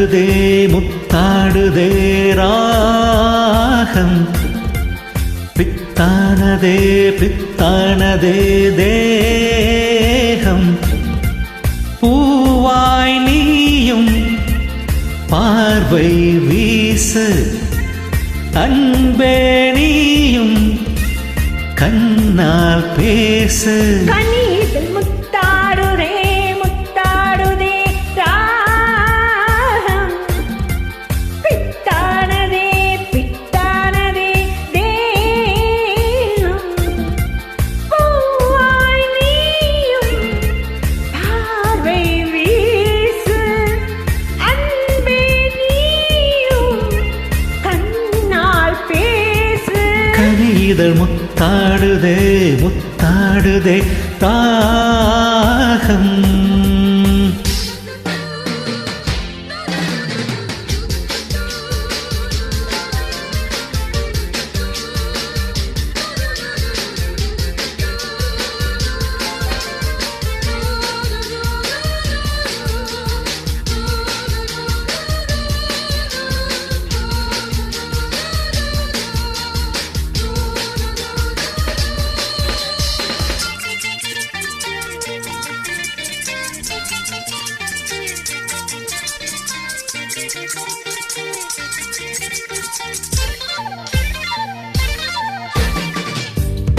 முத்தாடுதே முத்தாடுதே ராகம் பித்தானதே பித்தானதே தேகம் பூவாய் நீயும் பார்வை வீசு அன்பே நீயும் கண்ணால் பேசு கனியில் முத்தாடுதே முத்தாடுதே ராகம் பித்தானதே பித்தானதே தேகம் பூவாய் நீயும் பார்வை வீசு அன்பே நீயும் கண்ணால் பேசு கனிதழ் முத்தாடுதே முத்தாடுதே தாகம்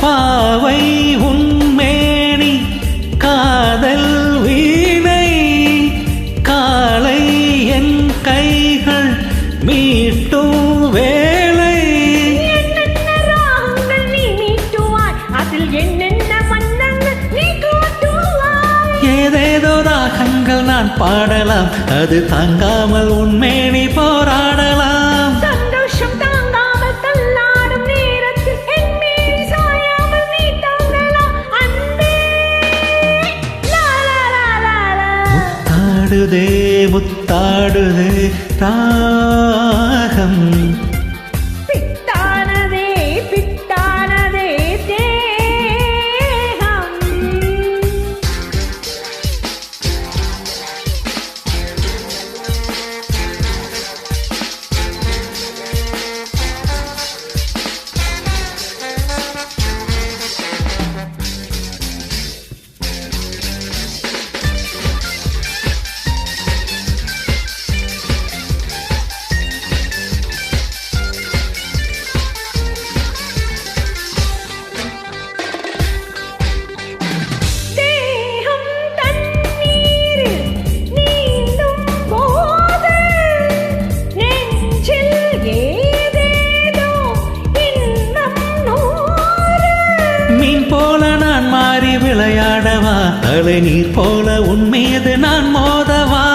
பாவை உன்மேனி காதல் வீணை காலை என் கைகள் மீட்டும் வேளை என்னென்ன ராகங்கள் நீ மீட்டுவாய் அதில் என்னென்ன வண்ணங்கள் நீ கூட்டுவாய் ஏதேதோ ராகங்கள் நான் பாடலாம் அது தாங்காமல் உன்மேனி போராடலாம் சந்தோஷம் தாங்காமல் தள்ளாடும் நேரத்தில் என் மீறி சாயாமல் நீ தாங்கலாம் அன்பே லா லா லா லா லா முத்தாடுதே முத்தாடுதே ராகம் பித்தானதே பித்தானதே தேகம் தேகம் தண்ணீரில் நீந்தும் போது நெஞ்சில் ஏதேதோ இன்பம் நூறு மீன் போல நான் மாறி விளையாடவா அலை நீர் போல உன் மீது நான் மோதவா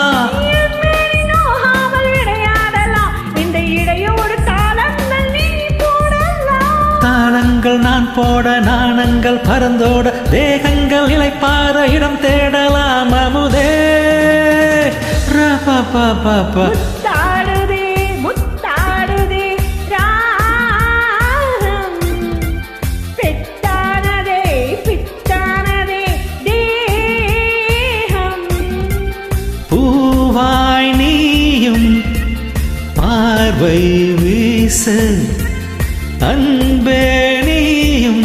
எம்மேனி நோகாமல் விளையாடலாம் இந்த இடையோடு தாளங்கள் நீ போடலாம் தாளங்கள் நான் போட நாணங்கள் பறந்தோட தேகங்கள் இளைப்பாற இடம் தேடலாம் அமுதே ரபபபப. முத்தாடுதே முத்தாடுதே ராகம் பித்தானதே பித்தானதே தேகம் பூவாய் நீயும் பார்வை வீசு அன்பே நீயும்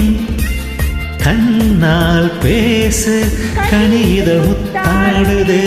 கண்ணால் பேசு கனிதழ் முத்தாடுதே